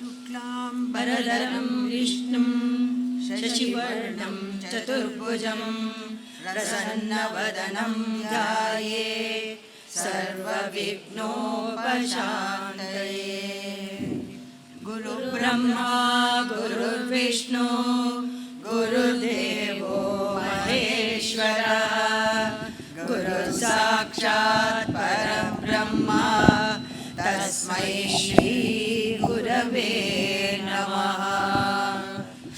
शुक्लाम्बरधरं विष्णुं शशिवर्णं चतुर्भुजं प्रसन्नवदनं ध्यायेत् सर्वविघ्नोपशान्तये। गुरुर्ब्रह्मा गुरुर्विष्णु गुरुर्देवो महेश्वरः गुरुसाक्षात् परब्रह्मा तस्मै श्री गुरवे नमः।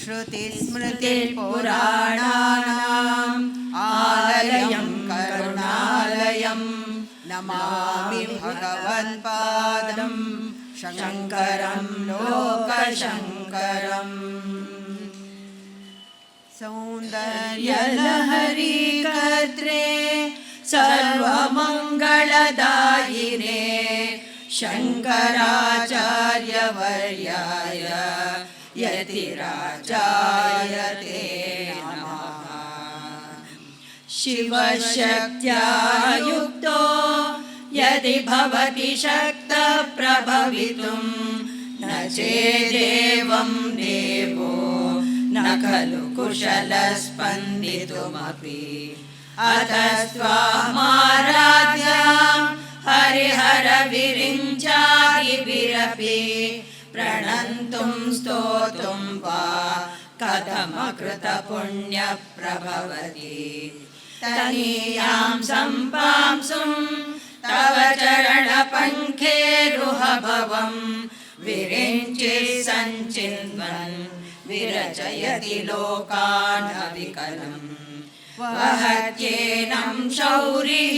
श्रुतिस्मृतिपुराणानाम् आलयं करुणालयं नमामि भगवत्पादं शङ्करं लोकशङ्करम्। सौन्दर्यलहरी कर्त्रे सर्वमङ्गलदायिने शङ्कराचार्यवर्याय यतिराजाय ते नमः। शिवशक्त्या युक्तो यदि भवति शक्तः प्रभवितुं न चेदेवं देवो न खलु कुशलः स्पन्दितुमपि। अतस्त्वामाराध्यां हरिहरविरिञ्चादिभिरपि प्रणन्तुं स्तोतुं वा कथमकृतपुण्यप्रभवति। तनीयां सम्पांसुं तव चरणपङ्खेरुहभवं विरिञ्चिः सञ्चिन्वन् विरचयति लोकान् अविकलम्। वहत्येनं शौरिः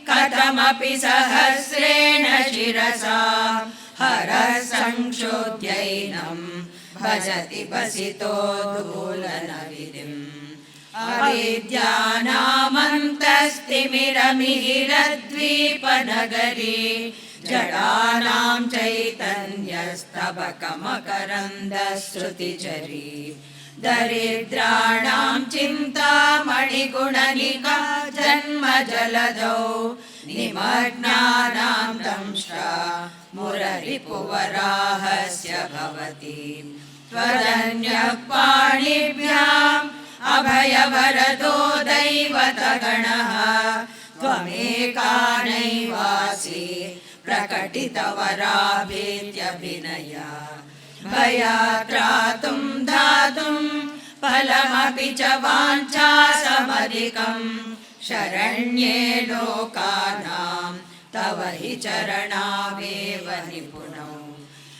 कथमपि सहस्रेण शिरसा हरः संक्षोभ्यैनं भजति वसितो धूलनविधिम्। अविद्यानामन्तस्तिमिरमिहिरद्वीपनगरी जडानां चैतन्यस्तबकमकरन्दश्रुतिचरी दरिद्राणां चिन्तामणिगुणनिका जन्मजलधौ निमग्नानां दंष्ट्रा मुररिपुवराहस्य भवति। त्वदन्यः पाणिभ्याम् अभयवरदो दैवतगणः त्वमेका नैवासि प्रकटितवराभेद्यभिनया। भयात्रातुं धातुं फलमपि च वाञ्छासमधिकं शरण्ये लोकानां तव हि चरणावेव निपुणौ।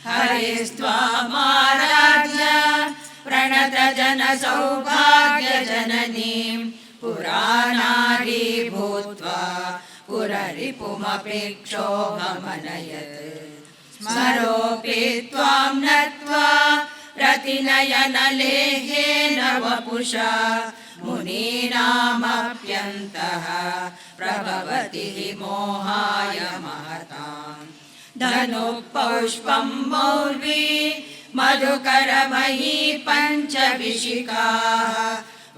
हरिस्त्वामाराध्य प्रणतजनसौभाग्यजननीं पुराणारी भूत्वा पुररिपुमपि क्षोभमनयत्। स्मरोऽपि त्वां नत्वा रतिनयनलेहेन वपुषा मुनीनामप्यन्तः प्रभवति हि मोहाय महताम्। धनुः पौष्पं मौर्वी मधुकरमयी पञ्चविशिखाः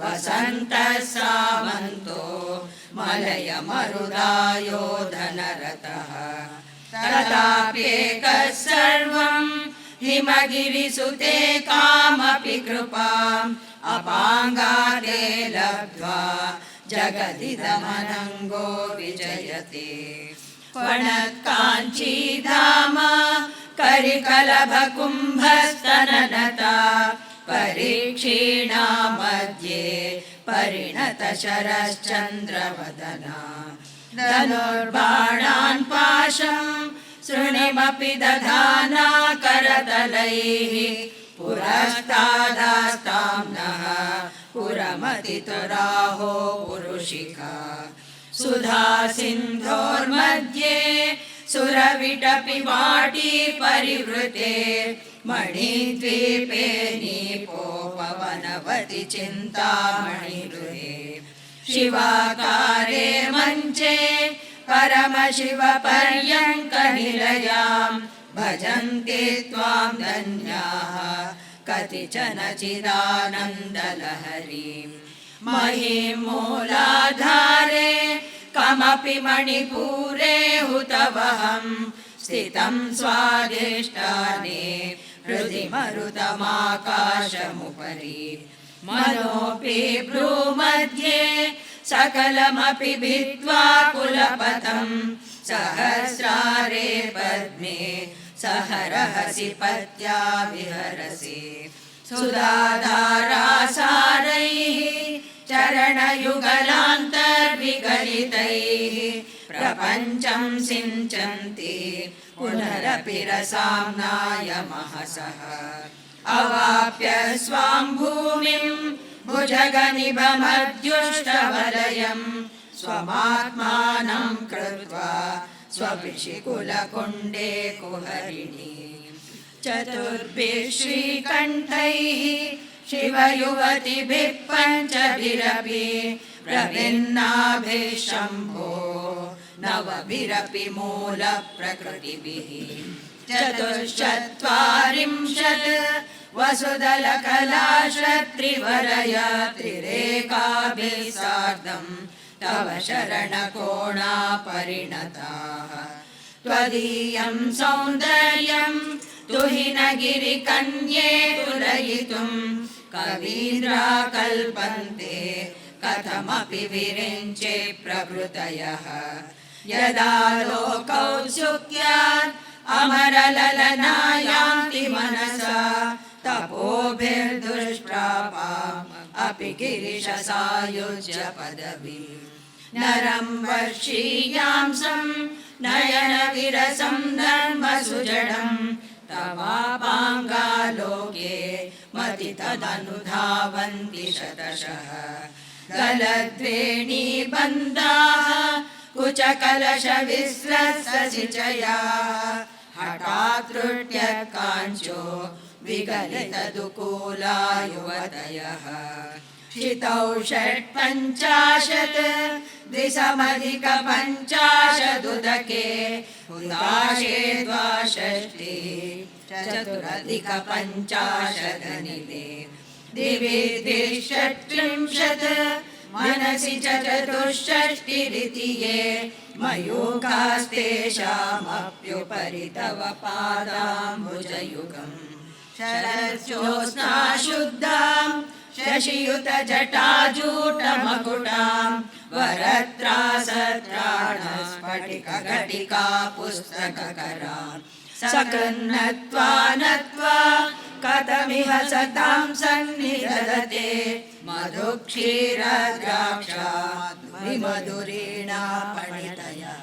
वसन्तः सामन्तो मलयमरुदायो धनरतः। तथाप्येकः सर्वं हिमगिरिसुते कामपि कृपाम् अपाङ्गादे लब्ध्वा जगदिदमनङ्गो विजयते। त्वणत्काञ्चीधाम करिकलभकुम्भस्तननता परीक्षीणा मध्ये परिणतशरश्चन्द्रवदना। धनुर्बाणान् पाशं सृणिमपि दधाना करतलैः पुरस्तादास्तां नः पुरमतितुराहो पुरुषिका। सुधा सिन्धोर्मध्ये सुरविटपि वाटी परिवृते मणिद्वीपे नीपोपवनवति चिन्तामणिगृहे। शिवाकारे मञ्चे परमशिवपर्यङ्कनिलयां भजन्ते त्वां धन्याः कतिचन चिदानन्दलहरीं। महीं मूलाधारे कमपि मणिपूरे हुतवहं स्थितं स्वादिष्टाने मरुतमाकाशमुपरि मनोऽपि भ्रूमध्ये सकलमपि भित्त्वा कुलपथं सहस्रारे पद्मे सहरहसि पत्या विहरसि सुधाधारासारैः चरणयुगलान्तर्विगलितैः प्रपञ्चं सिञ्चन्ति पुनरपि रसाम्नाय महसः अवाप्य स्वां भूमिं भुजगनिभमद्युष्टवलयं स्वमात्मानं कृत्वा स्वपिशिकुलकुण्डे कुहरिणी चतुर्भिः श्रीकण्ठैः शिवयुवतिभिः पञ्चभिरपि प्रभिन्नाभिः शम्भो नवभिरपि मूलप्रकृतिभिः चतुश्चत्वारिंशत् वसुदलकलाशत्रिवरय त्रिरेकाभिः सार्धं तव शरणकोणा परिणताः त्वदीयं सौन्दर्यं तुहिनगिरिकन्ये तुलयितुं कवीन्द्रा कल्पन्ते कथमपि विरिञ्चे प्रभृतयः यदा लोकौत्सुक्यात् अमरललनायान्ति मनसा तपोभिर्दुष्प्रापाम् अपि गिरिशसायुज्य पदवी नरं वर्षीयांसं नयनविरसं धर्मसुजडं तवापाङ्गालोके मति तदनुधावन्ति शतशः गलद्वेणीबन्धाः कुचकलशविस्रससिचयाः हठात्तृट्यकाञ्चो विगलितदुकूला युवतयः शितौ षट्पञ्चाशत् द्विसमधिकपञ्चाशदुदके हुताशे द्वाषष्टि चतुरधिकपञ्चाशदनिले दिवि द्विषट्त्रिंशत् मनसि च चतुष्षष्टिरिति ये मयूखास्तेषामप्युपरि तव पादाम्बुजयुगम् शरज्योत्स्ना शुद्धां शशियुतजटाजूटमकुटां वरत्रासत्राणस्फटिकघटिका पुस्तककरां सकृन्नत्वा नत्वा कथमिह सतां सन्निधदते मधुक्षीरद्राक्षा विमधुरीणा पणितयः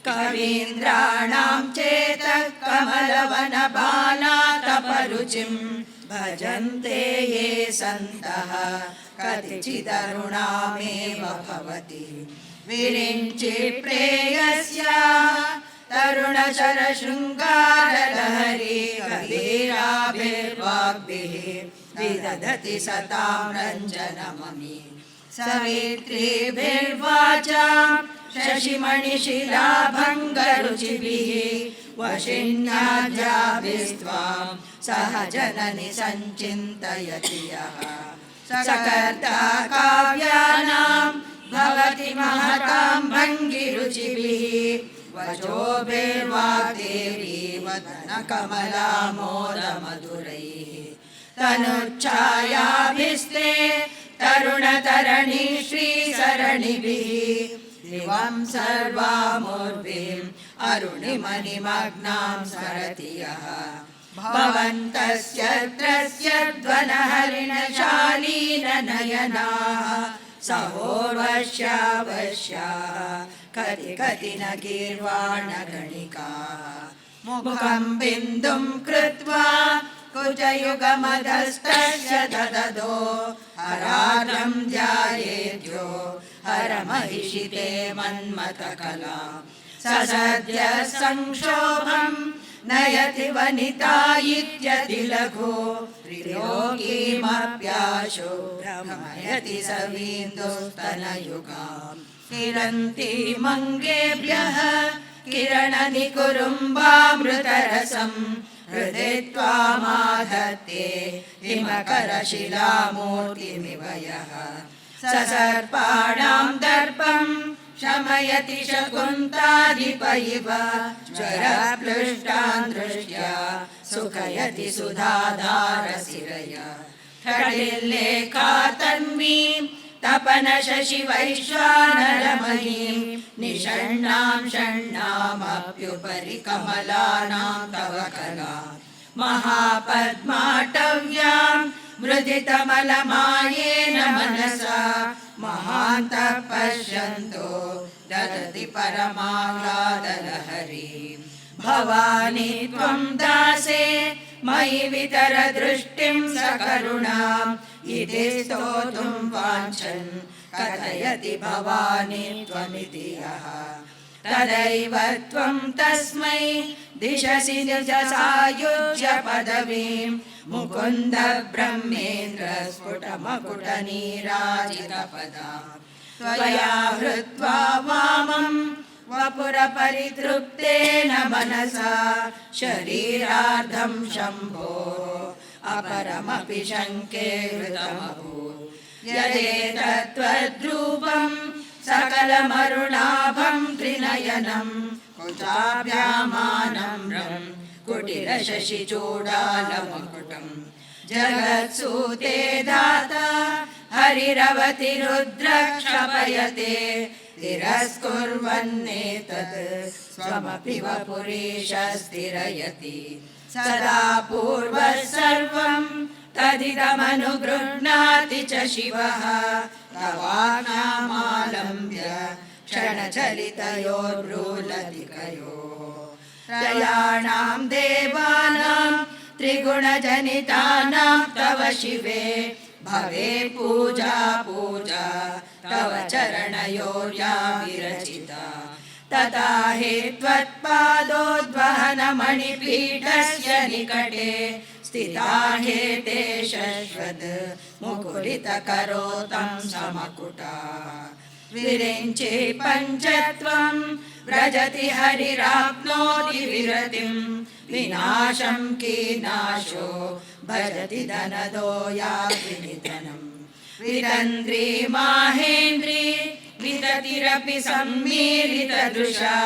कवीन्द्राणां चेतः कमलवनबालातपरुचिं भजन्ते ये सन्तः कतिचिदरुणामेव भवति विरिञ्चि प्रेयस्याः तरुणशरशृङ्गारलहरी कवीराभिर्वाग्भिः विदधति सतां रञ्जनममी सवित्रीभिर्वाचां शशिमणिशिलाभङ्गरुचिभिः वशिन्याद्याभिस्त्वां सह जननि सञ्चिन्तयति यः सकर्ता काव्यानां भवति महतां भङ्गिरुचिभिः वचोभिर्वाग्देवी वदनकमलामोदमधुरैः तनुच्छायाभिस्ते तरुणतरणि श्रीसरणिभिः दिवं सर्वामुर्वीम् अरुणिमनिमग्नां सरति यः भवन्तस्य त्रस्यध्वनहरिणशालीननयनाः सहोर्वश्यावश्याः कति कति न गीर्वाणगणिकाः मुखं बिन्दुं कृत्वा कुजयुगमधस्तस्य दददो हरानं ध्यायेद्यो हरमहिषिते मन्मथकलां ससद्य संक्षोभं नयति वनिता इत्यतिलघो त्रिलोकीमप्याशो भ्रमयति सवीन्दुस्तनयुगाम् किरन्ति मङ्गेभ्यः किरणनिकुरुम्बामृतरसम् हृदि त्वामाधत्ते हिमकरशिलामूर्तिमिव यः ससर्पाणां दर्पं शमयति शकुन्ताधिप इव ज्वरप्लुष्टान् दृष्ट्या सुखयति सुधाधारसिरय खडिल्लेखा तन्वीं तपन शशि वैश्वानरमहीं निषण्णां षण्णामप्युपरि कमलानां तव कला महापद्माटव्यां मृदितमलमायेन मनसा महान्तः पश्यन्तो ददति परमाह्लादलहरीं भवानी त्वं दासे मयि वितर दृष्टिं सकरुणाम् इति स्तोतुं वाञ्छन् कथयति भवानी त्वमिति यः तदैव त्वं तस्मै दिशसि निजसायुज्य पदवीं मुकुन्द ब्रह्मेन्द्र स्फुटमकुटनीराजितपदां त्वया हृत्वा वामं वपुरपरितृप्तेन मनसा शरीरार्धं शम्भो अपरमपि शङ्के हृतमभूत् यदेतत्त्वद्रूपं सकलमरुणाभं त्रिनयनं कुचाभ्यामानम्रं कुटिरशशिचूडालमकुटं जगत्सूते दाता हरिरवतिरुद्रक्षपयते तिरस्कुर्वन्नेतत् स्वमपि वपुरीशस्थिरयति सदा पूर्वः सर्वं तदिदमनुगृह्णाति च शिवः तवाज्ञामालम्ब्य क्षणचलितयोर्ब्रूलतिकयोः त्रयाणां देवानां त्रिगुणजनितानां तव शिवे भवे पूजा पूजा तव चरणयोर्या विरचिता तथा हि त्वत्पादोद्वहनमणिपीठस्य निकटे स्थिता हेते शश्वत् मुकुलितकरोतं समकुटा विरिञ्चे पञ्चत्वं व्रजति हरिराप्नोति विरतिं विनाशं कीनाशो भजति धनदो याति निधनम् विरन्द्री माहेन्द्री विदतिरपि सम्मीलितदृशा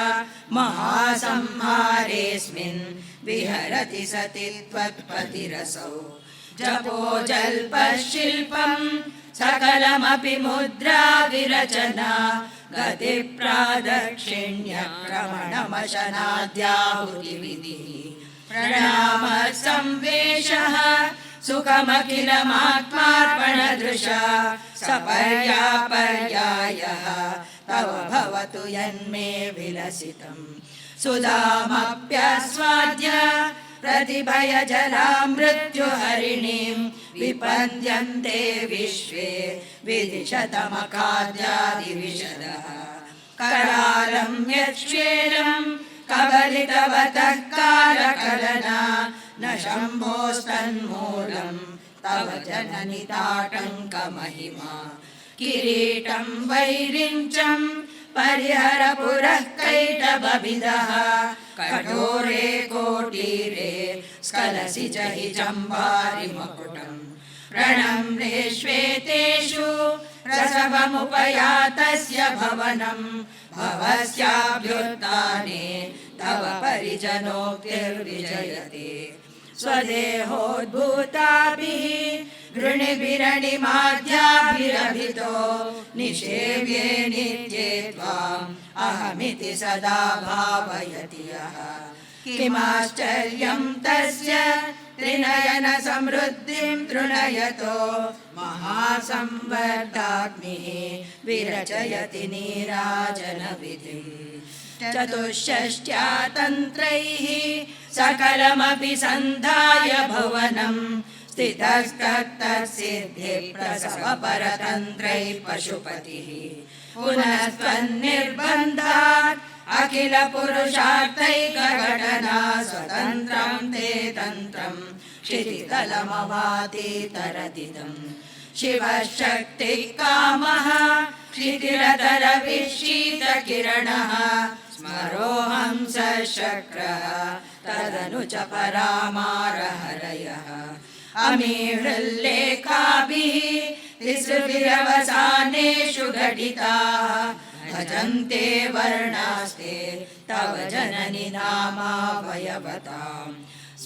महासंहारेऽस्मिन् विहरति सति त्वत्पतिरसौ जपो जल्पशिल्पं सकलमपि मुद्रा विरचना गतिप्रादक्षिण्यक्रमणमशनाद्याहुतिविधिः प्रणामः संवेशः सुखमखिलमात्मार्पणदृशा सपर्यापर्यायः तव भवतु यन्मे विलसितम् सुधामप्यस्वाद्य प्रतिभयजला मृत्युहरिणीं विपद्यन्ते विश्वे विदिशतमखाद्यादिविशदः करालं यच्छ्वेनं कबलितवतः कालकलना न शम्भोस्तन्मूलं तव जननि ताटङ्कमहिमा किरीटं वैरिञ्चं परिहर पुरः कैटभविदः कठोरे कोटीरे स्खलसि च हि चम्बारिमकुटम् प्रणम्रे श्वेतेषु रसवमुपयातस्य भवनं भवस्याभ्युत्थाने तव परिजनोक्तिर्विजयते स्वदेहोद्भूताभिः गृणिभिरणिमाध्याभिरभितो निषेव्ये नित्ये त्वाम् अहमिति सदा भावयति यः किमाश्चर्यं तस्य त्रिनयन समृद्धिं तृणयतो महासंवर्धाग्निः विरचयति नीराजनविधिम् चतुष्षष्ट्या तन्त्रैः सकलमपि सन्धाय भुवनं स्थितस्तत्तत्सिद्धिप्रसवपरतन्त्रैः पशुपतिः पुनस्त्वन्निर्बन्धात् अखिल पुरुषार्थैकघटना स्वतन्त्रं ते तन्त्रं क्षितितलमवाति तरदिदम् शिवशक्तिः कामः क्षितिरतरविशीतकिरणः स्मरोऽहं सशक्रः तदनु च परामारहरयः अमीहृल्लेखाभिः तिसृभिरवसानेषु घटिताः भजन्ते वर्णास्ते तव जननि नामावयवताम्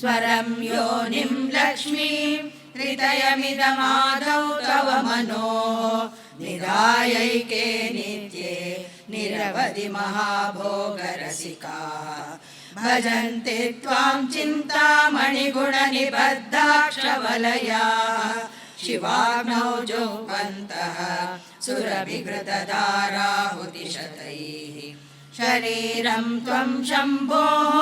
स्वरं योनिं लक्ष्मीं त्रितयमिदमादौ तव मनो निधायैके नित्ये निरवधि महाभोगरसिका भजन्ते त्वां चिन्तामणिगुणनिबद्धाक्षवलया शिवाग्नौ जुह्वन्तः सुरभिघृतधाराहुतिशतैः शरीरं त्वं शम्भोः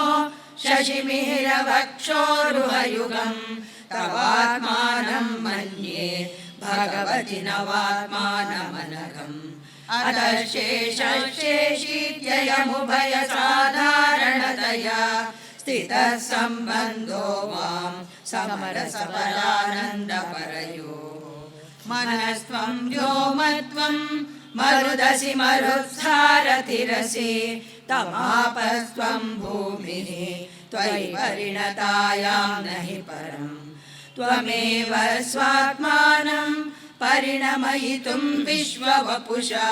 शशिमिहिरवक्षोरुहयुगं तवात्मानं मन्ये भगवति नवात्मानमनघम् अतः शेषशेषीत्ययमुभयसाधारणतया स्थितः सम्बन्धो मां समरसपरानन्दपरयोः मनस्त्वं व्योमत्वं मरुदसि मरुत्सारथिरसि तमापस्त्वं भूमिः त्वयि परिणतायां नहि परम् त्वमेव स्वात्मानं परिणमयितुं विश्ववपुषा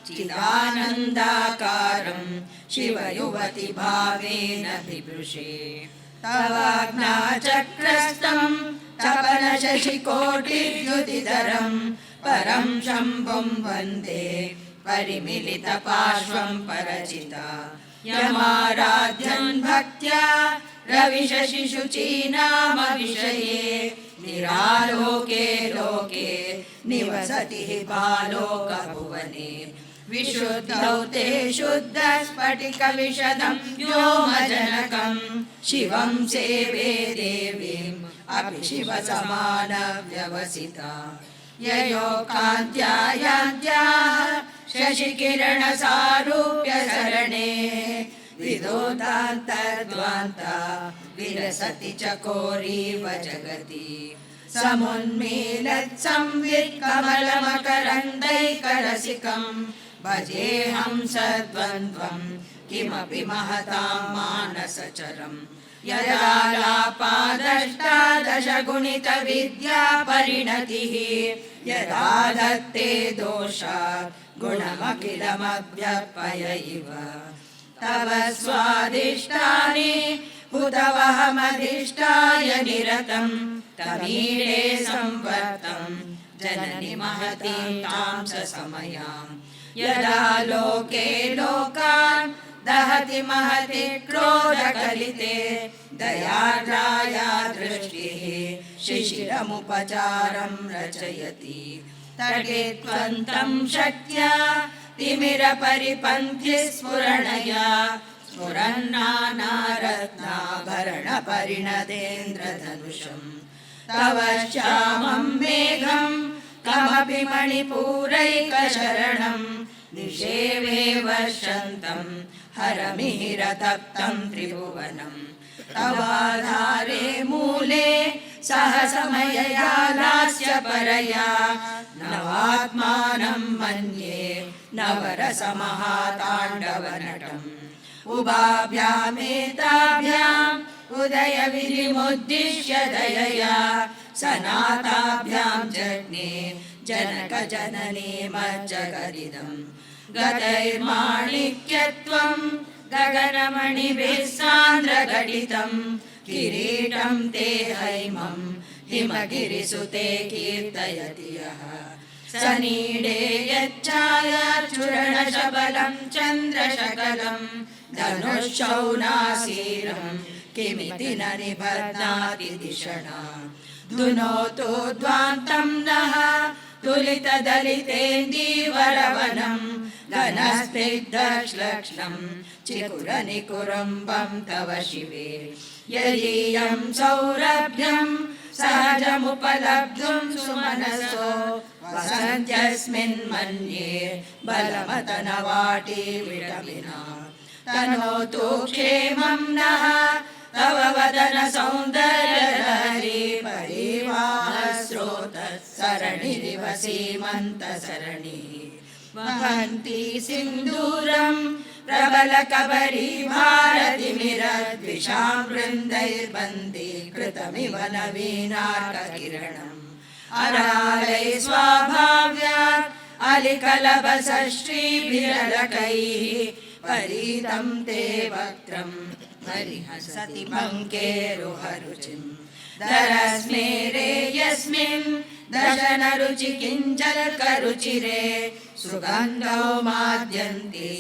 चिदानन्दाकारं शिवयुवति भावेन बिभृशे तवाज्ञाचक्रस्थं चपलशशिकोटिद्युतिधरं परं शम्भुं वन्दे परिमिलितपार्श्वं परचिता यमाराध्यन् भक्त्या रविशशिशुचीनाम विषये निरालोके लोके निवसति बालोकभुवने विशुद्धौ ते शुद्धस्फटिकविशदं व्योमजनकं शिवं सेवे देवीम् अपि शिवसमानव्यवसिता ययोकान्त्यायान्त्याः शशिकिरणसारूप्यसरणे विदोदान्तर्द्वान्ता विलसति चकोरीव जगति समुन्मीलत्संवित्कमलमकरन्दैकरसिकं भजेऽहं सद्वन्द्वं किमपि महतां मानसचरम् यदालापादष्टादशगुणितविद्या परिणतिः यदा दत्ते दोषात् गुणमखिलमभ्यर्पय इव तव स्वादिष्टानि हुतवहमधिष्ठाय निरतं तमीडे संवर्तं जननि महतीं तां समयां यदा लोके लोकान् दहति महति क्रोधकलिते दयार्द्राया दृष्टिः शिशिरमुपचारं रचयति तटे त्वन्तं शक्त्या तिमिरपरिपन्थि स्फुरणया स्फुरन्नानारत्नाभरणपरिणदेन्द्रधनुषं तव श्यामं मेघं कमपि मणिपूरैकशरणं निषेवे वर्षन्तं हरमिहिरतप्तं त्रिभुवनं तवाधारे मूले सहसमयया लास्यपरया नवात्मानं मन्ये नवरसमहाताण्डवनटम् उभाभ्यामेताभ्याम् उदयविधिमुद्दिश्य दयया सनाताभ्यां जज्ञे जनकजननीमज्जगदिदम् गतैर्माणिक्यत्वं गगनमणिभिः सान्द्रघटितं किरीटं ते हैमं हिमगिरिसुते कीर्तयति यः सनीडे यच्चायाचूरणशबलं चन्द्रशकलं धनुःशौनासीरं किमिति न निबध्नाति दिशणा धुनोतु ध्वान्तं नः तुलितदलितेन्दीवरवनं घनस्निग्धश्लक्ष्णं चिकुरनिकुरम्बं तव शिवे यदीयं सौरभ्यं सहजमुपलब्धुं सुमनसो वसन्त्यस्मिन् मन्ये बलमतनवाटी विटमिना तनोतु क्षेमं नः तव वदन सौन्दर्यलहरी परिवाहस्रोतः सरणिरिव सीमन्तसरणिः वहन्ति सिन्दूरं प्रबलकबरी भारतिमिरद्विषां वृन्दैर्बन्धीकृतमिव नवीनार्ककिरणम् अरालैः स्वाभाव्यात् अलिकलभसश्रीभिरलकैः परीतं ते वक्त्रं परिहसति पङ्केरुहरुचिं दरस्मेरे यस्मिन् दशनरुचि किञ्जल्करुचिरे सुगन्धौ माद्यन्ति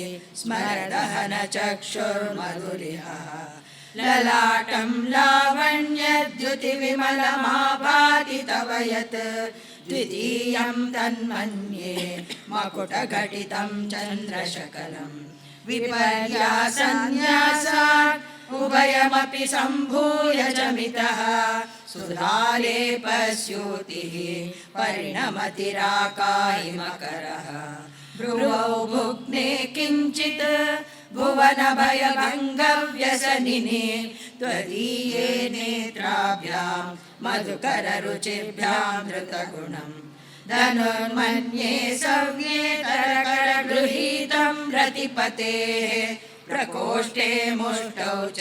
स्मरदहनचक्षुर्मधुरिह ललाटं लावण्यद्युतिविमलमाभाति तव यत् द्वितीयं तन्मन्ये मकुटघटितं चन्द्रशकलं विपर्यासन्न्यासात् उभयमपि सम्भूय च मितः सुधालेपस्यूतिः परिणमतिराकायिमकरः भ्रुवौ भुग्ने किञ्चित् भुवनभयभङ्गव्यसनिने त्वदीये नेत्राभ्यां मधुकररुचिभ्यां धृतगुणम् धनुर्मन्ये सव्येतरकरगृहीतं रतिपतेः प्रकोष्ठे मुष्टौ च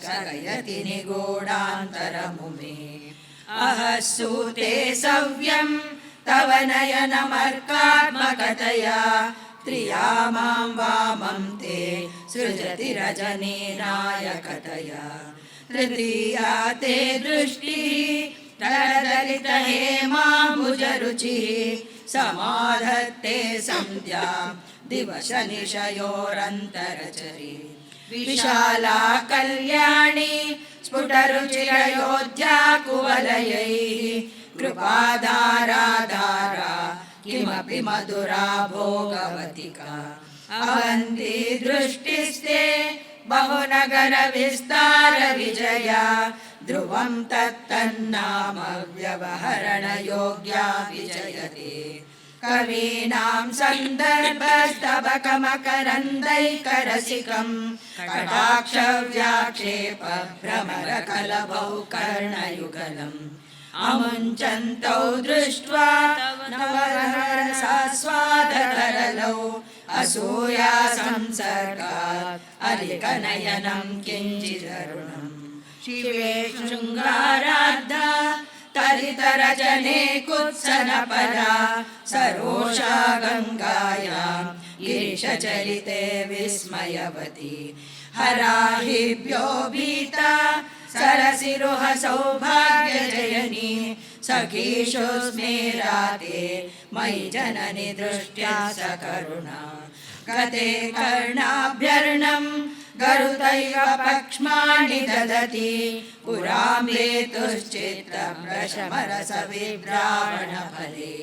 स्थगयति निगूढान्तरमुमे अहसूते सव्यं तव नयनमर्कात्मकतया त्रिया मां वामं ते सृजति रजनीनायकतया तृतीया ते दृष्टिः तरदलित हेमाम्बुजरुचिः समाधत्ते सन्ध्यां दिवशनिशयोरन्तरचरी विशाला कल्याणी स्फुटरुचिरयोध्या कुवलयैः कृपाधाराधारा किमपि मधुरा भोगवतिका अवन्ती दृष्टिस्ते बहुनगर विस्तार विजया ध्रुवं तत्तन्नाम व्यवहरणयोग्या विजयते कवीनां सन्दर्भस्तबकमकरन्दैकरसिकं कटाक्षव्याक्षेप भ्रमरकलभौ कर्णयुगलम् अमुञ्चन्तौ दृष्ट्वा नवरसास्वादतरलौ असूया संसर्गात् अधिकनयनं किञ्चिदरुणम् शिवे शृङ्गाराद्धा तरितरजने कुत्सनपरा सरोषा गङ्गायां गिरिशचरिते विस्मयवती हराहिभ्यो भीता सरसिरुह सौभाग्यजयनी सखीषु स्मेराते मयि जननि दृष्ट्या सकरुणा गते कर्णाभ्यर्णं गरुदैव पक्ष्माणि ददति पुराम्रेतुश्चित्तप्रशमरसविभ्रावणफले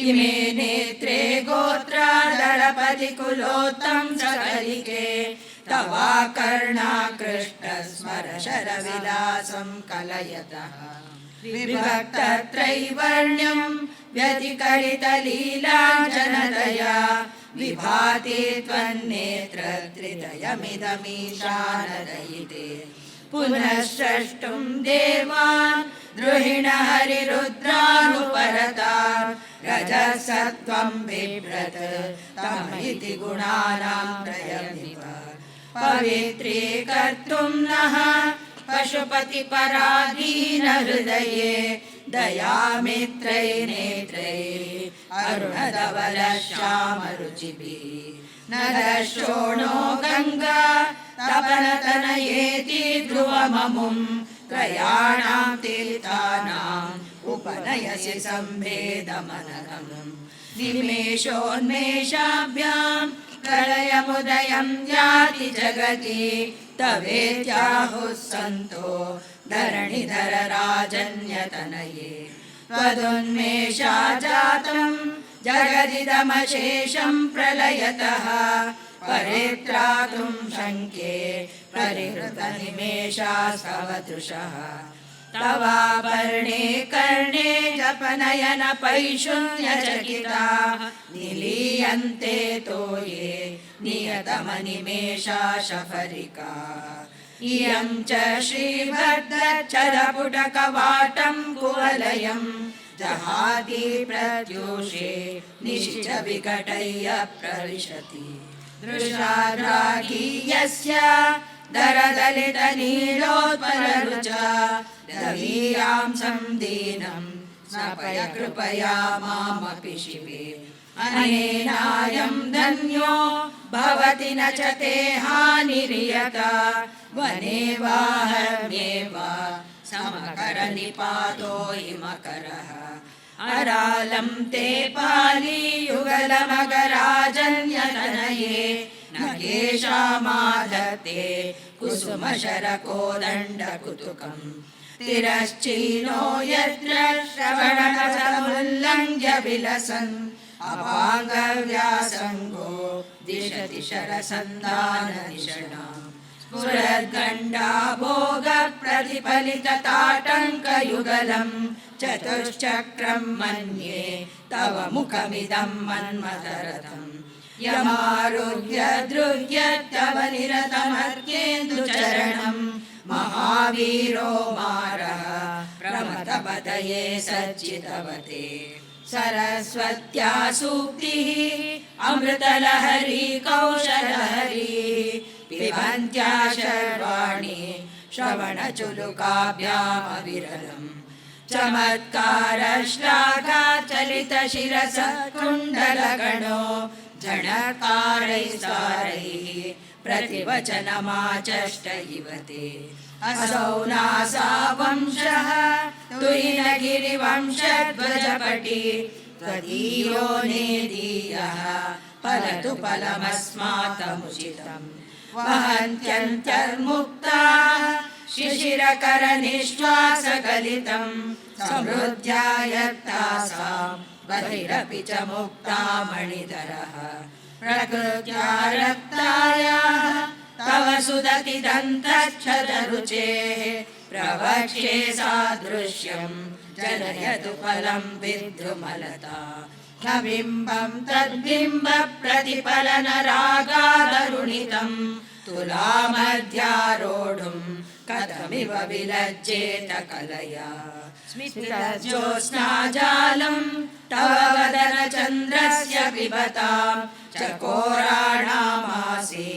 इमे नेत्रे गोत्रादलपतिकुलोत्तं सकलिके तवा कर्णाकृष्णस्मरशरविलासं कलयतः विभक्तत्रैवर्ण्यं व्यतिकरितलीलाञ्जनतया विभाति त्वन्नेत्रत्रिदयमिदमीशानदयिते पुनःस्रष्टुं देवान् द्रुहिणहरिरुद्रानुपरतान् रजसत्त्वं बिभ्रत् तमिति गुणानां त्रयमिव पवित्रीकर्तुं नः पशुपतिपराधीनहृदये दयामित्रै नेत्रै अरुणधवलश्यामरुचिभिः न दर्शोणो गङ्गा तपनतनयेति ध्रुवममुं त्रयाणां तीर्थानाम् उपनयसि सम्भेदमनघम् निमेषोन्मेषाभ्यां प्रलयमुदयं याति जगति तवेत्याहुः सन्तो धरणिधर राजन्यतनये त्वदुन्मेषा जातं जगदिदमशेषं प्रलयतः परित्रातुं शङ्के परिहृतनिमेषास्तवदृशः तवाभरणे कर्णे जपनयन पैशून्यचकिताः निलीयन्ते तोये नियतमनिमेषा शफरिकाः इयं च श्रीभद्रचरपुटकवाटं कुवलयं जहाति प्रत्यूषे निशिच विकटय्य प्रविशति दृशाद्रागी यस्य दरदलितनीलोत्पलरुचा दवीयां संदीनं स्नपय कृपया मामपि शिवे अनेनायं धन्यो भवति न च ते हानिर्यथा वने वाहम्येव समकरनिपातो हिमकरः अरालं ते पालीयुगलमगराजन्यतनये न केशामाधत्ते कुसुमशरकोदण्डकुतुकम् तिरश्चीनो यत्र श्रवणरसमुल्लङ्घ्य विलसन् अपाङ्गव्यासङ्गो दिशति शरसन्धाननिषणाम् स्फुरद्गण्डा भोगप्रतिफलितताटङ्कयुगलम् चतुश्चक्रं मन्ये तव मुखमिदं मन्मथरथम् यमारुह्य द्रुह्य तव निरतमर्केन्दुचरणम् महावीरो मारः प्रमथपतये सज्जितवते सरस्वत्या सूक्तिः अमृतलहरी कौशलहरी पिबन्त्या शर्वाणि श्रवणचुलुकाभ्यामविरलम् चमत्कारश्लाघाचलितशिरसः कुण्डलगणो झणकारैः सारैः प्रतिवचनमाचष्ट इव ते असौ नासा वंशः तुयिनगिरिवंशध्वजपटी त्वदीयो नेदीयः फलतु फलमस्माकमुचितम् वहन्त्यन्तर्मुक्ताः शिशिरकरनिश्वासगलितं समृद्ध्यायत्तासां बहिरपि च मुक्ता मणिधरः प्रकृत्या रक्तायाः तव सुदति दन्तच्छदरुचेः प्रवक्ष्ये सादृश्यं जनयतु फलं विद्रुमलता न बिम्बं तद्बिम्ब प्रतिफलनरागादरुणितं तुलामध्यारोढुं कथमिव विलज्जेत कलया स्मितज्योत्स्नाजालं तव वदनचन्द्रस्य पिबतां चकोराणामासे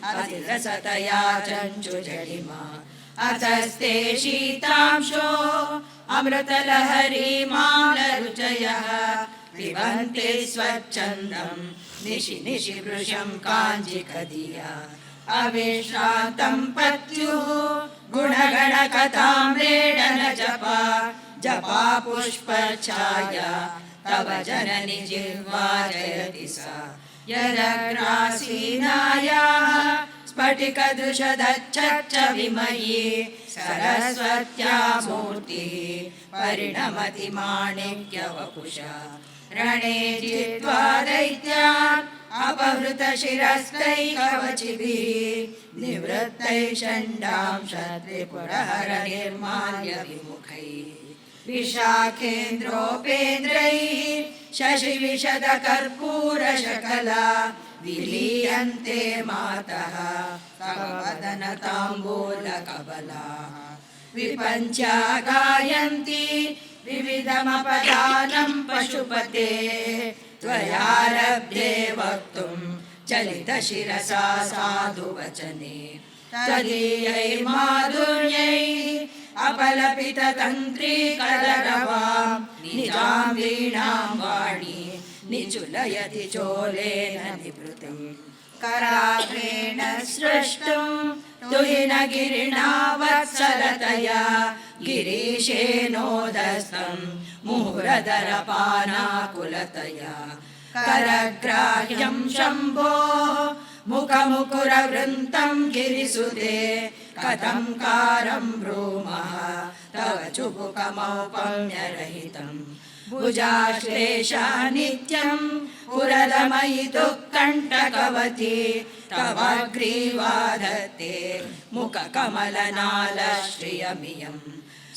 अतिरसतया चञ्चुजडिमा अतस्ते शीतांशो अमृतलहरी मामलरुचयः पिबन्ते स्वच्छन्दं निशि निशि वृषं काञ्जिकधिया अविश्रान्तं पत्युः गुणगणकथाम्रेडन जपा जपा पुष्पच्छाया तव जननि जिह्वा जयति सा यदग्रासीनायाः स्फटिकदृशदच्छच्च विमयी सरस्वत्या मूर्तिः परिणमति माणिक्यवपुषा रणे जित्वा दैत्यान् अपहृतशिरस्तैकवचिभिः निवृत्तैः षण्डांशः त्रिपुरहर निर्माल्य विमुखैः विशाखेन्द्रोपेन्द्रैः शशिविशदकर्पूरशकला विलीयन्ते मातः तव वदनताम्बूलकबलाः विपञ्च्या गायन्ति विविधमपदानं पशुपते त्वयारब्धे वक्तुं चलितशिरसा साधुवचने तदीयैर्माधुर्यैः अपलपिततन्त्रीकलरवां निजां वीणां वाणी निचुलयति चोलेन निवृतं कराग्रेण सृष्टुं तुहिनगिरिणा वत्सलतया गिरीशेनोदस्तं मुहुरधरपानाकुलतया करग्राह्यं शम्भोः मुखमुकुरवृन्तं गिरिसुते कथं कारं ब्रूमः तव चुबुकमौपम्यरहितम् भुजाश्लेषा नित्यं पुरदमयितुः कण्टकवती तवाग्रीवाधत्ते मुखकमलनालश्रियमियम्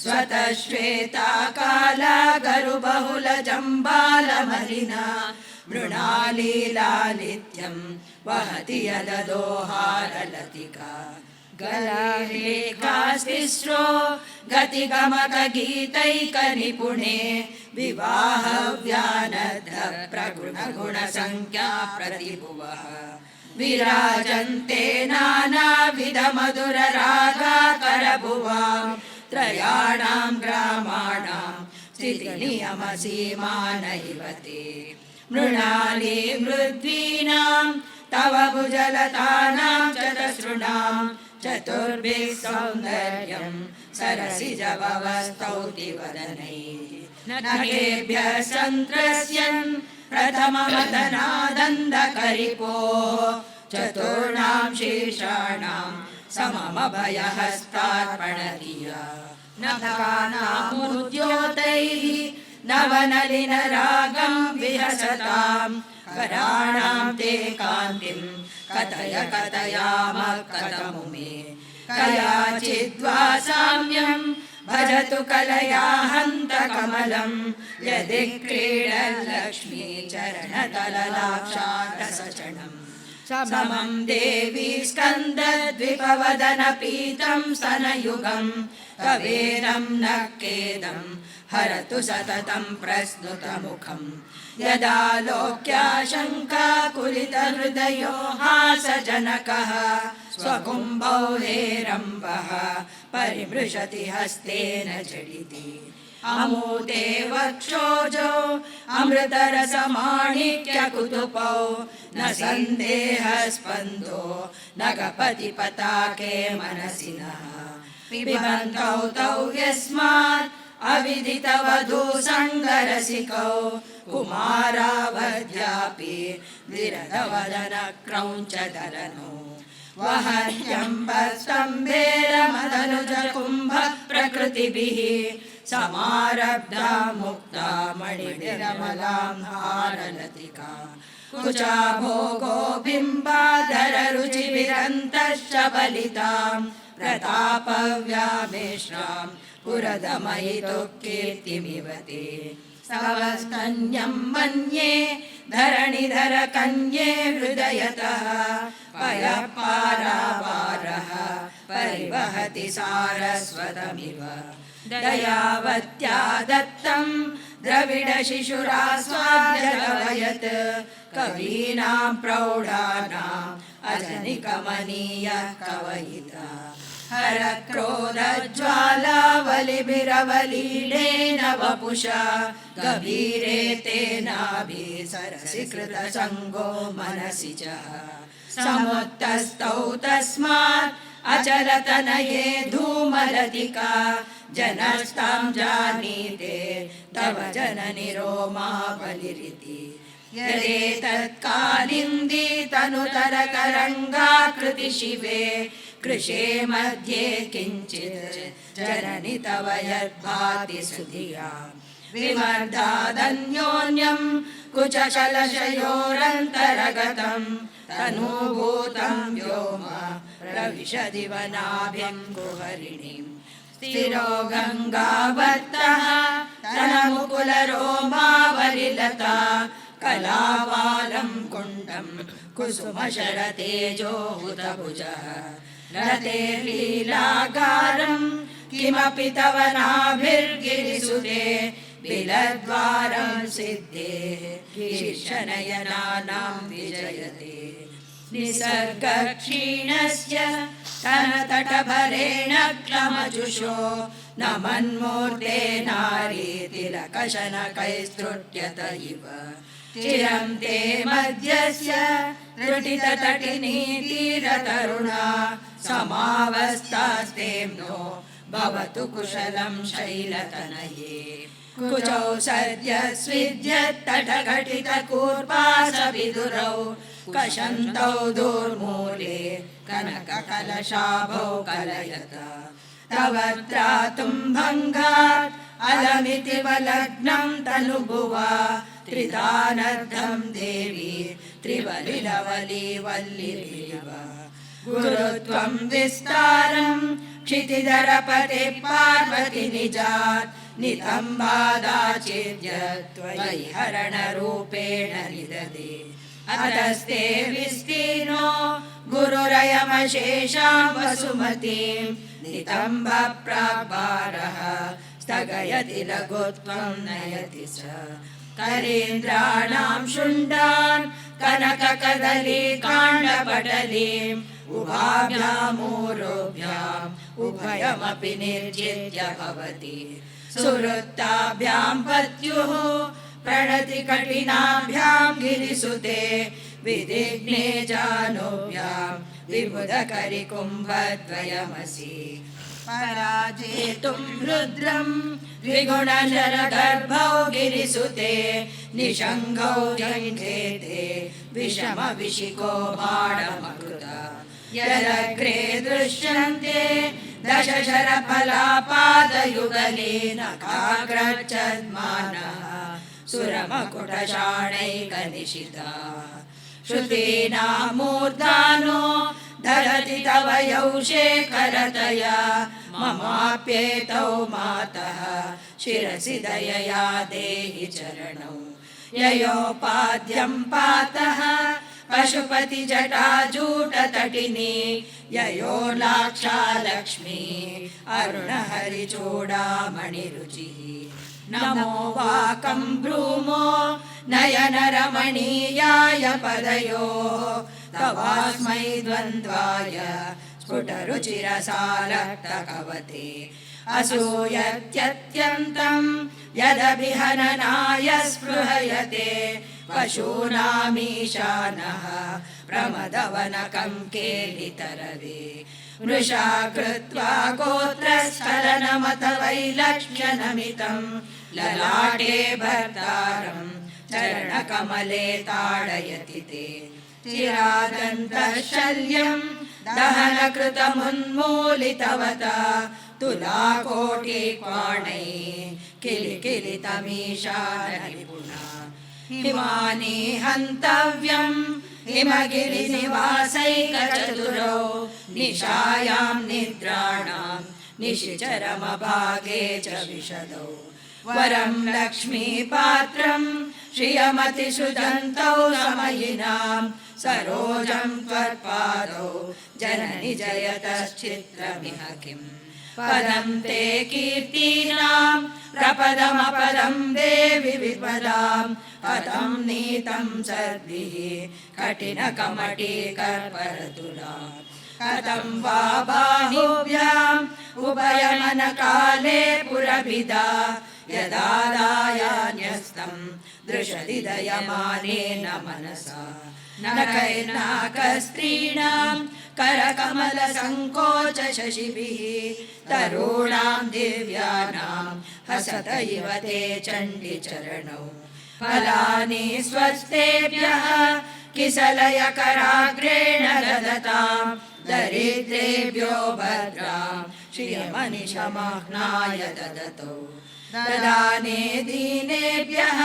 स्वतः श्वेता काला गरुबहुलजम्बालमलिना मृणालीला नित्यं वहति यददोहारलतिका गलालेखास्तिस्रो गतिगमकगीतैकनिपुणे विवाहव्यानद्ध प्रगुणगुणसंख्या प्रतिभुवः विराजन्ते नानाविधमधुररागाकरभुवां त्रयाणां ग्रामाणां स्थितिनियमसीमा नैव ते मृणाली मृद्वीनां तव भुजलतानां चतसृणां चतुर्भिः सौन्दर्यं सरसिजभवस्तौति वदनैः नखेभ्यः सन्त्रस्यन् प्रथममदनादन्दकरिपोः चतुर्णां शीर्षाणां सममभयहस्तार्पणधिया नखानामुद्योतैः नवनलिनरागं विहसतां कराणां ते कान्तिं कथय कथयामः कथमुमे कयाचिद्वा साम्यं भजतु कलया हन्तकमलं यदि क्रीडल्लक्ष्मी चरणतललाक्षारसचणम् समं देवी स्कन्दद्विपवदनपीतं स्तनयुगं कवेरं नक्केदं हरतु सततं प्रस्नुतमुखं यदालोक्याशङ्काकुलितहृदयो हासजनकः स्वकुम्भौ हेरम्बः परिमृशति हस्तेन झटिति अमूते वक्षोजो अमृतरसमाणिक्यकुतुपौ न सन्देहस्पन्दो नगपतिपताके मनसि नः पिबन्तौ तौ यस्मात् अविदितवधूसङ्गरसिकौ कुमारावध्यापि विरदवदनक्रौञ्चदलनो वहत्यम्बस्तम्भेरमदनुजकुम्भ प्रकृतिभिः समारब्धा मुक्ता मणिनिरमलां हारलतिका कुचा भोगो बिम्बाधररुचिविरन्तश्च बलितां प्रतापव्यामिश्रां पुरदमयितु कीर्तिमिव ते स्तवस्तन्यं मन्ये धरणिधर कन्ये हृदयतः पयः पारावारः परिवहति सारस्वतमिव दयावत्या दत्तं द्रविडशिशुरास्वाद्यगवयत् कवीनां प्रौढानाम् अजनिकमनीयः कवयिता हरक्रोधज्वालावलिभिरवलीडेन वपुषा गभीरे तेनाभिसरसि कृतसङ्गो मनसि च समुत्तस्तौ तस्मात् अचलतनये धूमलतिका जनस्तां जानीते तव जननि रोमा बलिरिति यदेतत्कालिन्दी तनुतरकरङ्गाकृति शिवे कृशे मध्ये किञ्चित् जननि तव यद्भाति सुधिया विमर्दादन्योन्यं कुचकलशयोरन्तरगतं तनूभूतं व्योम प्रविशदिवनाभिं गुहरिणीं स्थिरो गङ्गावर्तः तनमुकुलरोमावलिलता कलावालं कुण्डं कुसुमशरतेजो हुतभुजः रतेर्लीलागारं किमपि तव नाभिर्गिरिसुते बिलद्वारं सिद्धेः शीर्षनयनानां विजयते निसर्गक्षीणस्य तनतटभरेण क्लमजुषो न मन्मूर्ते नारी तिलकशनकैस्तृट्यत इव चिरं ते मध्यस्य त्रुटिततटिनी तीरतरुणा समावस्थास्तेम्नो भवतु कुशलं शैलतनये कुचौ सद्य स्विद्यत्तटघटितकूर्पासविदुरौ कषन्तौ दूर्मूले कनककलशाभौ कलयत तव त्रातुं भङ्गात् अलमिति वलग्नं तनुभुवा त्रिदानर्धं देवी त्रिवलिलवली वल्लिरिव गुरुत्वं विस्तारं क्षितिधरपते पार्वति निजात् नितम्बादाचिद्य त्वयि हरणरूपेण निदधे अतस्ते विस्तीर्णो गुरुरयमशेषां वसुमतीं नितम्ब प्राग्भारः स्थगयति लघुत्वं नयति च करेन्द्राणां शुण्डान् कनककदलीकाण्डपटलीम् उभाभ्यामूरोभ्याम् उभयमपि निर्जित्य भवति सुहृत्ताभ्यां पत्युः प्रणति कठिनाभ्यां गिरिसुते विदिग्ने जाह्नव्यां विबुधकरिकुम्भद्वयमसि पराजेतुं रुद्रं द्विगुणशरगर्भौ गिरिसुते निषङ्गौ जङ्घेते विषमविशिखो बाणमकृता यदग्रे दृश्यन्ते दशशरफलापादयुगलेन काग्रच्छद्मानः सुरमकुटशाणैकनिशिता श्रुतीनामूर्धानो धरति तव यौशेखरतया ममाप्येतौ मातः शिरसि दयया देहि चरणौ ययोपाद्यं पातः पशुपतिजटाजूटतटिनी ययो लाक्षालक्ष्मी अरुणहरिचूडामणिरुचिः नमो वाकं भ्रूमो नयनरमणीयाय पदयोः तवास्मै द्वन्द्वाय स्फुटरुचिरसारक्तकवते असूयत्यत्यन्तं यदभिहननाय स्पृहयते पशूनामीशानः प्रमदवनकं केलितरवे मृषा कृत्वा गोत्रस्खलनमत वैलक्ष्म्यनमितं ललाटे भर्तारं चरणकमले ताडयति ते चिरादन्तः शल्यं दहनकृतमुन्मूलितवता तुलाकोटिक्वाणैः किलिकिलितमीशाननिपुणा हिमानि हन्तव्यं हिमगिरिनिवासैकचतुरौ निशायां निद्राणां निशिचरमभागे च विशदौ वरं लक्ष्मीपात्रं श्रियमतिसुजन्तौ समयिनां सरोजं त्वत्पादौ जननि जयतश्चित्रमिह किम् पदं ते कीर्तीनां प्रपदमपदं देवि विपदां पदं नीतं सर्भिः कठिनकमटीकर्परतुलां कथं वा बाहुभ्याम् उभयमनकाले पुरभिदा यदादायान्यस्तं दृशति दयमानेन मनसा नखैर्नाकस्त्रीणां करकमलसङ्कोच शशिभिः तरूणां दिव्यानां हसत इव ते चण्डीचरणौ फलानि स्वस्तेभ्यः किसलयकराग्रेण ददतां दरिद्रेभ्यो भद्रां श्रियमनिशमाह्नाय ददतौ ददाने दीनेभ्यः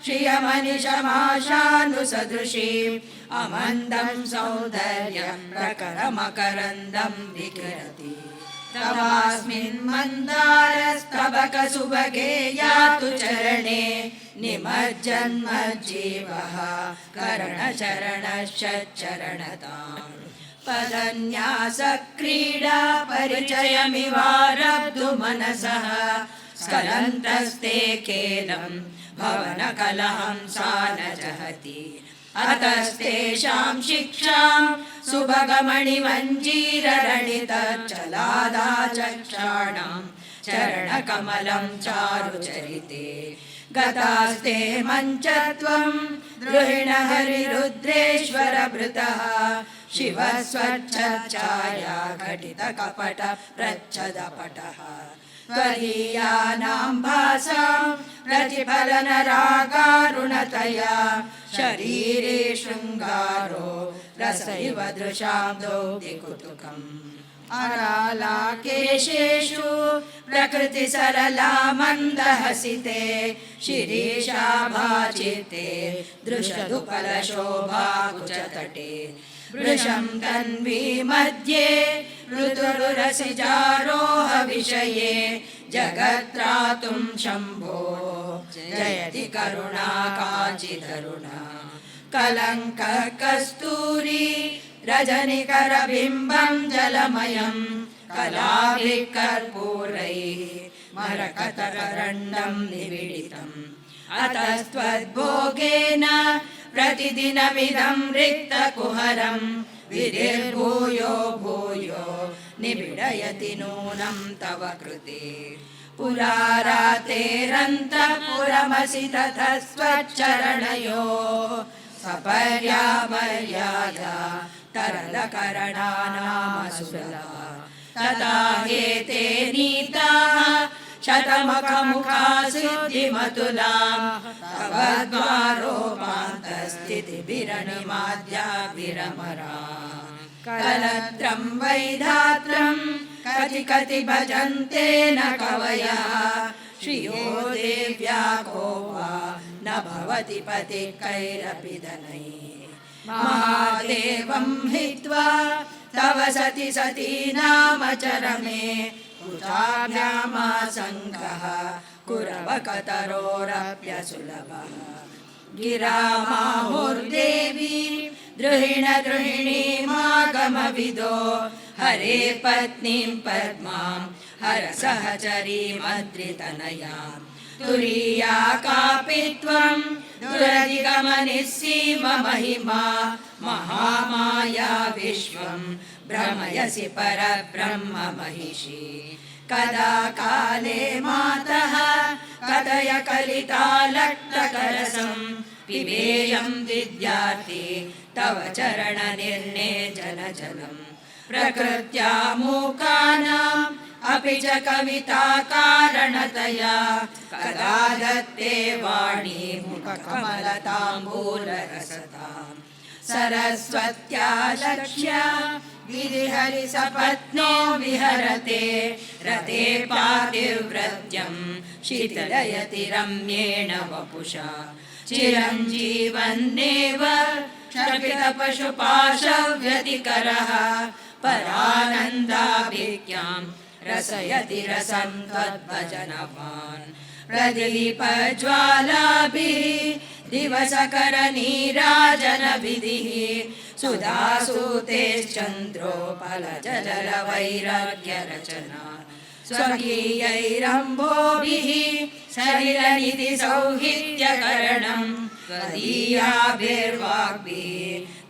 श्रियमनिशमाशानुसदृशीम् अमन्दं सौन्दर्यं प्रकरमकरन्दं विकिरति तवास्मिन् मन्दारस्तबकसुभगे यातु चरणे निमज्जन्मज्जीवः करणचरणश्चरणताम् पदन्यासक्रीडा परिचयमिवारब्धु मनसः स्खलन्तस्ते केलं भवनकलहं सा न जहति अतस्तेषां शिक्षां सुभगमणिमञ्जीररणितच्चलादाचक्षाणां चरणकमलं चारुचरिते गतास्ते मञ्चत्वं द्रुहिणहरिरुद्रेश्वरभृतः शिवस्वच्छाया घटितकपट प्रच्छदपटः त्वदीयानां भासां प्रतिफलनरागारुणतया शरीरे शृङ्गारो रस इव दृशां दौतिकुतुकम् अरालाकेशेषु प्रकृतिसरला मन्दहसिते शिरीषाभाचिते दृशदुपलशोभाकुचतटे वृषं तन्वी मध्ये ऋतुरुरसिजारोह विषये जगत्त्रातुं शम्भो जयति करुणा काचिदरुणा कलङ्कः कस्तूरी रजनिकरबिम्बं जलमयं कलाभिः कर्पूरैः मरकतकरण्डं निविडितम् अतस्त्वद्भोगेन प्रतिदिनमिदं रिक्तकुहरं विधिर्भूयो भूयो निबिडयति नूनं तव कृते पुरा रातेरन्तःपुरमसि ततः स्वच्चरणयोः सपर्यामर्यादा तरलकरणानामसुलभा तथा हेते नीताः शतमुखमुखा सिद्धिमतुलां तवद्वारोपान्तस्थितिभिरनिमाद्याभिरमरा कलत्रं वैधात्रं कति कति भजन्ते न कवयः श्रियो देव्या को वा न भवति पतिकैरपि धनैः महादेवं हित्वा तव सति सती नाम चरमे कुचाभ्यामासङ्गः कुरवकतरोरप्यसुलभः गिरा माहुर्देवी द्रुहिण द्रुहिणीमागमविदो हरे पत्नीं पद्मां हर सहचरीमद्रितनयां तुरीया कापि त्वं दुरधिगमनिस्सीम महिमा महामाया विश्वं भ्रमयसि परब्रह्म महिषी कदा काले मातः कथय कलितालट्टकरसं पिबेयं विद्यार्थी तव चरणनिर्णेजनजलं प्रकृत्या मूकानाम् अपि च कविताकारणतया कदा दत्ते वाणी मुखकमलताम्बूलरसताम् सरस्वत्या लक्ष्या गिरिहरिसपत्नो विहरते रते पातिव्रत्यं शीतलयति रम्येण वपुषा चिरञ्जीवन्नेव क्षपितपशुपाशव्यतिकरः परानन्दाभिज्ञां रसयति रसं त्वद्भजनवान् प्रदीपज्वालाभिः दिवसकरनीराजनविधिः सुधासूतेश्चन्द्रोपलजलवैराग्यरचना स्वकीयैरम्भोभिः सलिलनिधि सौहित्यकरणं त्वदीयाभिर्वाग्भिः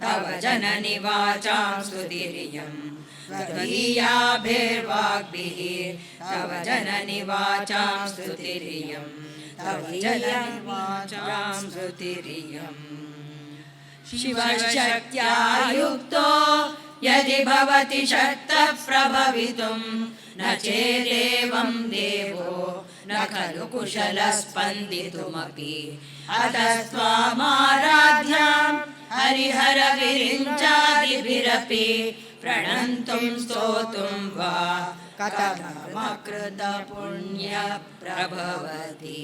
तव जननि वाचां स्तुतिरियं त्वदीयाभिर्वाग्भिः तव जननि वाचां स्तुतिरियं तव जननि वाचां स्तुतिरियम् शिवशक्त्या युक्तो यदि भवति शक्तः प्रभवितुं न चेदेवं देवो न खलु कुशलः स्पन्दितुमपि अतस्त्वामाराध्यां हरिहरविरिञ्चादिभिरपि प्रणन्तुं स्तोतुं वा कथमकृतपुण्यप्रभवति।